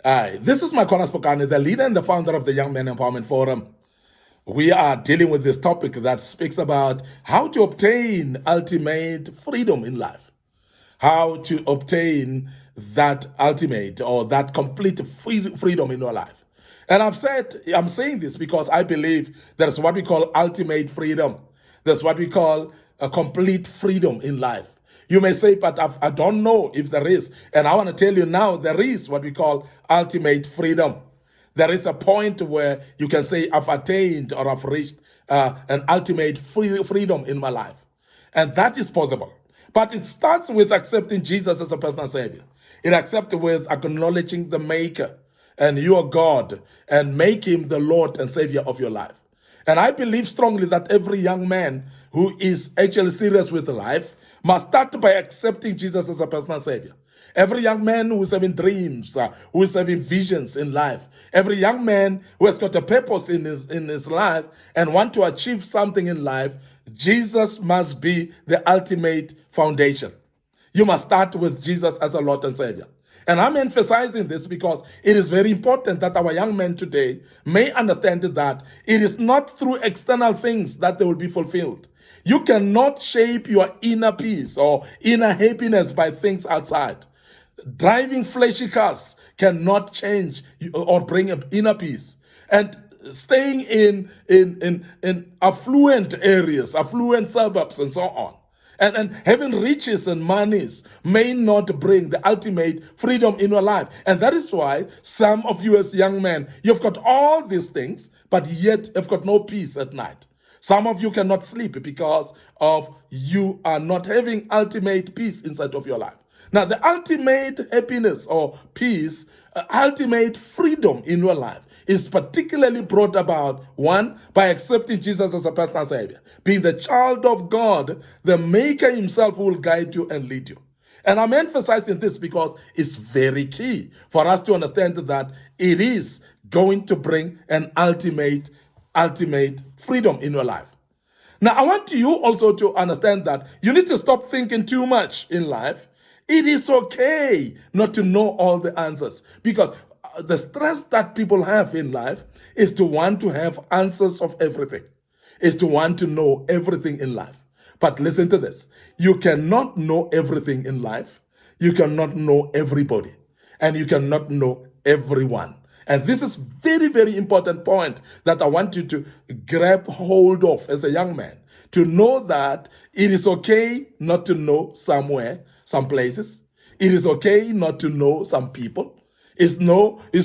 Hi, this is Micornus, Phokane, the leader and the founder of the Young Men Empowerment Forum. We are dealing with this topic that speaks about how to obtain ultimate freedom in life, how to obtain that ultimate or that complete freedom in your life. And I'm saying this because I believe there's what we call ultimate freedom. There's what we call a complete freedom in life. You may say, but I don't know if there is. And I want to tell you now, there is what we call ultimate freedom. There is a point where you can say, I've attained or I've reached an ultimate freedom in my life. And that is possible. But it starts with accepting Jesus as a personal Savior. It accepts with acknowledging the Maker and your God and make Him the Lord and Savior of your life. And I believe strongly that every young man who is actually serious with life must start by accepting Jesus as a personal Savior. Every young man who is having dreams, who is having visions in life, every young man who has got a purpose in his life and want to achieve something in life, Jesus must be the ultimate foundation. You must start with Jesus as a Lord and Savior. And I'm emphasizing this because it is very important that our young men today may understand that it is not through external things that they will be fulfilled. You cannot shape your inner peace or inner happiness by things outside. Driving fleshy cars cannot change or bring an inner peace. And staying in affluent areas, affluent suburbs, and so on, and having riches and monies may not bring the ultimate freedom in your life. And that is why some of you as young men, you've got all these things, but yet you've got no peace at night. Some of you cannot sleep because of you are not having ultimate peace inside of your life. Now, the ultimate happiness or peace, ultimate freedom in your life is particularly brought about, one, by accepting Jesus as a personal Savior. Being the child of God, the Maker Himself will guide you and lead you. And I'm emphasizing this because it's very key for us to understand that it is going to bring an ultimate freedom in your life. Now, I want you also to understand that you need to stop thinking too much in life. It is okay not to know all the answers, because the stress that people have in life is to want to have answers of everything, is to want to know everything in life. But listen to this. You cannot know everything in life. You cannot know everybody. And you cannot know everyone. And this is very, very important point that I want you to grab hold of as a young man, to know that it is okay not to know some places. It is okay not to know some people. It's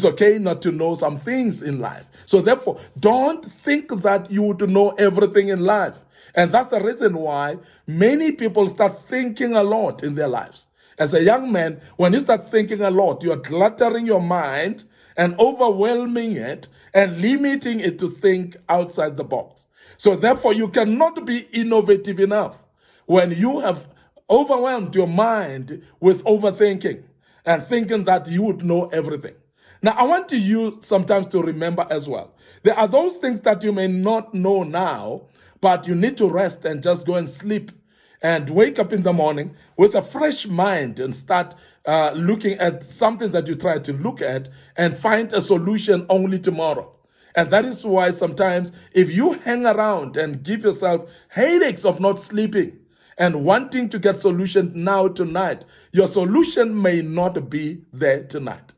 okay not to know some things in life. So therefore, don't think that you would know everything in life. And that's the reason why many people start thinking a lot in their lives. As a young man, when you start thinking a lot, you are cluttering your mind and overwhelming it and limiting it to think outside the box. So therefore, you cannot be innovative enough when you have overwhelmed your mind with overthinking and thinking that you would know everything. Now, I want you sometimes to remember as well, there are those things that you may not know now, but you need to rest and just go and sleep and wake up in the morning with a fresh mind and start looking at something that you try to look at and find a solution only tomorrow. And that is why sometimes if you hang around and give yourself headaches of not sleeping and wanting to get solution now tonight, your solution may not be there tonight.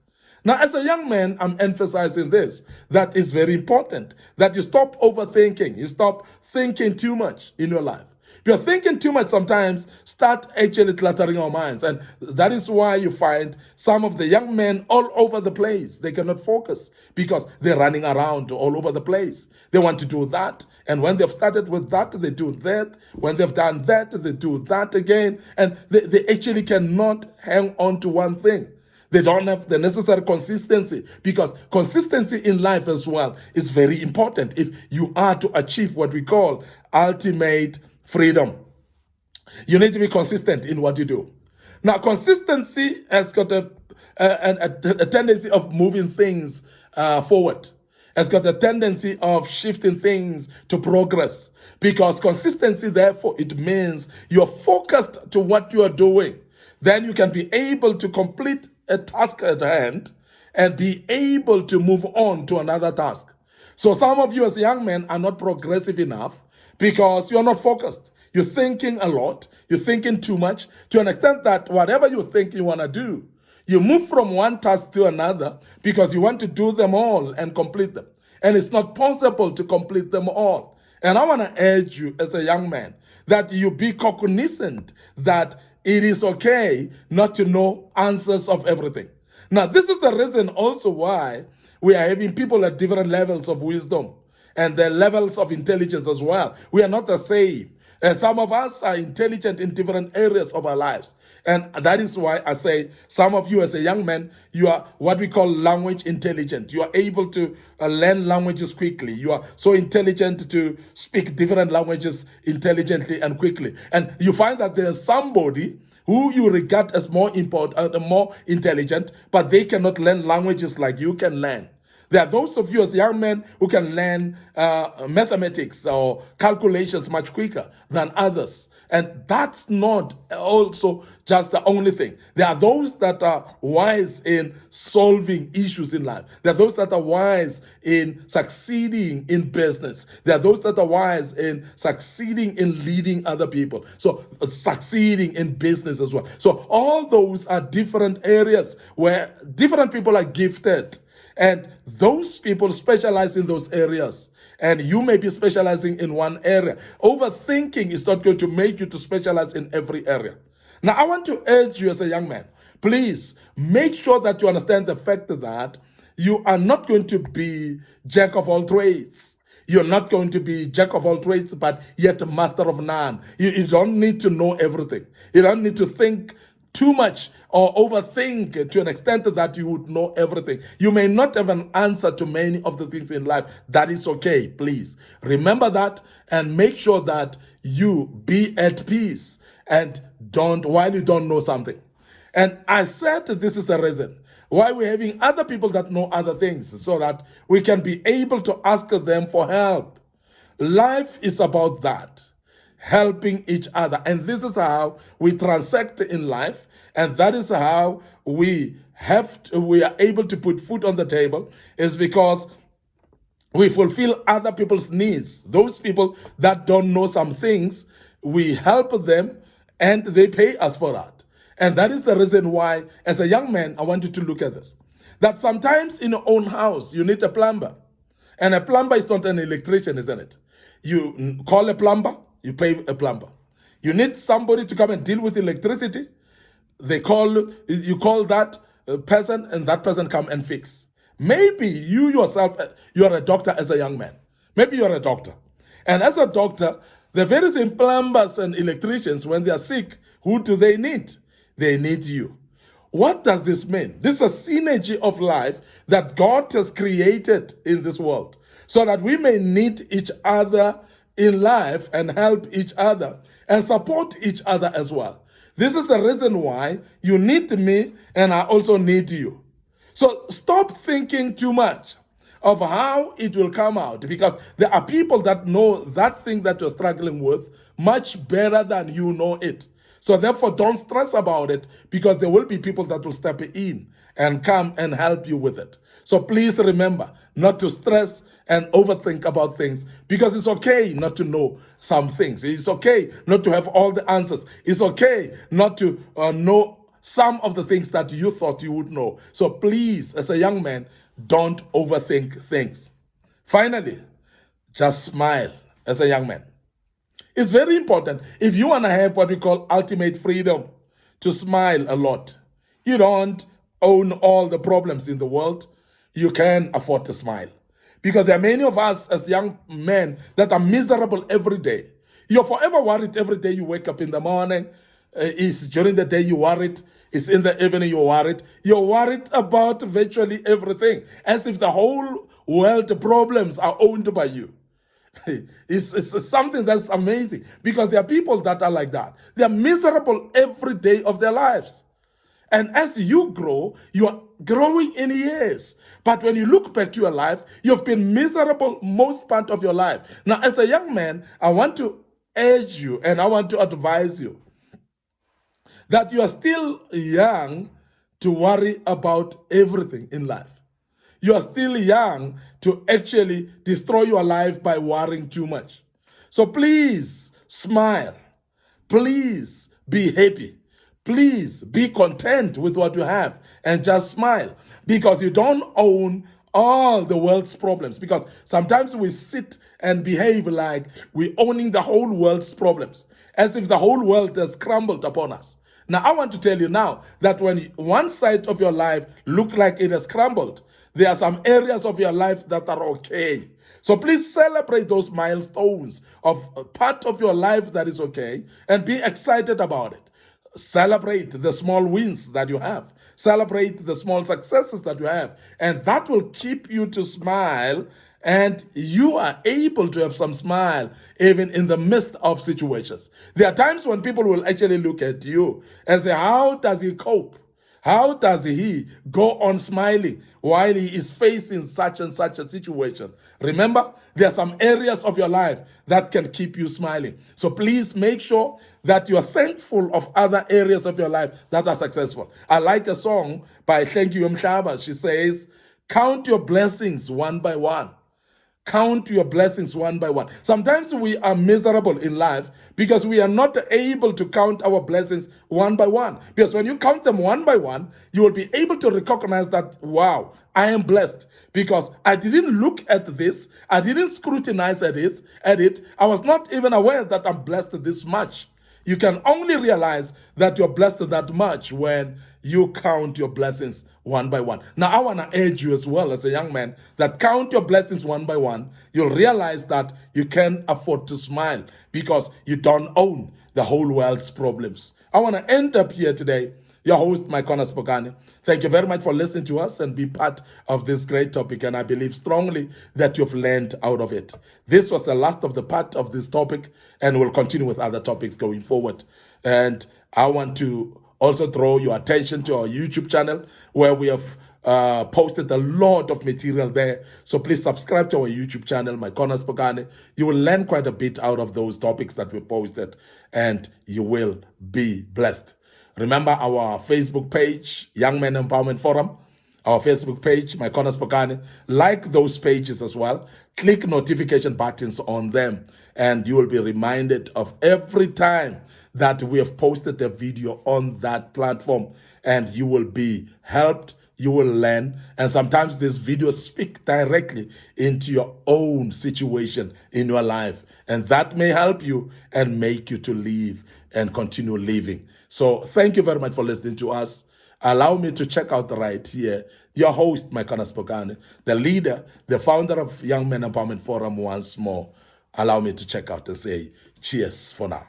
Now, as a young man, I'm emphasizing this, that is very important, that you stop overthinking, you stop thinking too much in your life. If you're thinking too much sometimes, start actually cluttering our minds. And that is why you find some of the young men all over the place. They cannot focus because they're running around all over the place. They want to do that. And when they've started with that, they do that. When they've done that, they do that again. And they actually cannot hang on to one thing. They don't have the necessary consistency, because consistency in life as well is very important if you are to achieve what we call ultimate freedom. You need to be consistent in what you do. Now, consistency has got a tendency of moving things forward. Has got a tendency of shifting things to progress. Because consistency, therefore, it means you're focused to what you are doing. Then you can be able to complete a task at hand and be able to move on to another task. So some of you as young men are not progressive enough because you're not focused. You're thinking a lot. You're thinking too much to an extent that whatever you think you want to do, you move from one task to another because you want to do them all and complete them. And it's not possible to complete them all. And I want to urge you as a young man that you be cognizant that it is okay not to know answers of everything. Now, this is the reason also why we are having people at different levels of wisdom and their levels of intelligence as well. We are not the same. And some of us are intelligent in different areas of our lives. And that is why I say some of you as a young man, you are what we call language intelligent. You are able to learn languages quickly. You are so intelligent to speak different languages intelligently and quickly. And you find that there's somebody who you regard as more important, more intelligent, but they cannot learn languages like you can learn. There are those of you as young men who can learn mathematics or calculations much quicker than others. And that's not also just the only thing. There are those that are wise in solving issues in life. There are those that are wise in succeeding in business. There are those that are wise in succeeding in leading other people. So succeeding in business as well. So all those are different areas where different people are gifted. And those people specialize in those areas. And you may be specializing in one area. Overthinking is not going to make you to specialize in every area. Now, I want to urge you as a young man, please make sure that you understand the fact that you are not going to be jack of all trades. You're not going to be jack of all trades, but yet a master of none. You don't need to know everything. You don't need to think too much or overthink to an extent that you would know everything. You may not have an answer to many of the things in life. That is okay, please. Remember that and make sure that you be at peace and while you don't know something. And I said this is the reason why we're having other people that know other things so that we can be able to ask them for help. Life is about that. Helping each other. And this is how we transact in life. And that is how we are able to put food on the table, is because we fulfill other people's needs. Those people that don't know some things, we help them and they pay us for that. And that is the reason why, as a young man, I want you to look at this. That sometimes in your own house, you need a plumber. And a plumber is not an electrician, isn't it? You call a plumber, you pay a plumber. You need somebody to come and deal with electricity. You call that person, and that person come and fix. Maybe you yourself, you are a doctor as a young man. Maybe you're a doctor. And as a doctor, the very same plumbers and electricians, when they are sick, who do they need? They need you. What does this mean? This is a synergy of life that God has created in this world so that we may need each other in life and help each other and support each other as well. This is the reason why you need me and I also need you. So stop thinking too much of how it will come out, because there are people that know that thing that you're struggling with much better than you know it. So therefore, don't stress about it, because there will be people that will step in and come and help you with it. So please remember not to stress and overthink about things, because it's okay not to know some things. It's okay not to have all the answers. It's okay not to know some of the things that you thought you would know. So please, as a young man, don't overthink things. Finally, just smile as a young man. It's very important. If you want to have what we call ultimate freedom, to smile a lot. You don't own all the problems in the world. You can afford to smile. Because there are many of us as young men that are miserable every day. You're forever worried every day you wake up in the morning. It's during the day you worried. It's in the evening you're worried. You're worried about virtually everything, as if the whole world problems are owned by you. It's something that's amazing, because there are people that are like that. They are miserable every day of their lives. And as you grow, you are growing in years. But when you look back to your life, you've been miserable most part of your life. Now, as a young man, I want to urge you and I want to advise you that you are still young to worry about everything in life. You are still young to actually destroy your life by worrying too much. So please smile. Please be happy. Please be content with what you have and just smile, because you don't own all the world's problems. Because sometimes we sit and behave like we're owning the whole world's problems, as if the whole world has crumbled upon us. Now, I want to tell you now that when one side of your life look like it has crumbled, there are some areas of your life that are okay. So please celebrate those milestones of a part of your life that is okay and be excited about it. Celebrate the small wins that you have. Celebrate the small successes that you have. And that will keep you to smile, and you are able to have some smile even in the midst of situations. There are times when people will actually look at you and say, how does he cope? How does he go on smiling while he is facing such and such a situation? Remember, there are some areas of your life that can keep you smiling. So please make sure that you are thankful of other areas of your life that are successful. I like a song by Ymef. She says, count your blessings one by one. Count your blessings one by one. Sometimes we are miserable in life because we are not able to count our blessings one by one. Because when you count them one by one, you will be able to recognize that, wow, I am blessed because I didn't look at this. I didn't scrutinize at it. I was not even aware that I'm blessed this much. You can only realize that you're blessed that much when you count your blessings one by one. Now, I want to urge you as well as a young man that count your blessings one by one. You'll realize that you can afford to smile because you don't own the whole world's problems. I want to end up here today. Your host, Micornus Phokane. Thank you very much for listening to us and be part of this great topic. And I believe strongly that you've learned out of it. This was the last of the part of this topic, and we'll continue with other topics going forward. And I want to also draw your attention to our YouTube channel, where we have posted a lot of material there. So please subscribe to our YouTube channel, Micornus Phokane. You will learn quite a bit out of those topics that we posted, and you will be blessed. Remember our Facebook page, Young Men Empowerment Forum, our Facebook page, Micornus Phokane. Like those pages as well. Click notification buttons on them, and you will be reminded of every time that we have posted a video on that platform, and you will be helped, you will learn, and sometimes these videos speak directly into your own situation in your life, and that may help you and make you to live and continue living. So thank you very much for listening to us. Allow me to check out right here, your host, Micornus Phokane, the leader, the founder of Young Men Empowerment Forum once more. Allow me to check out and say cheers for now.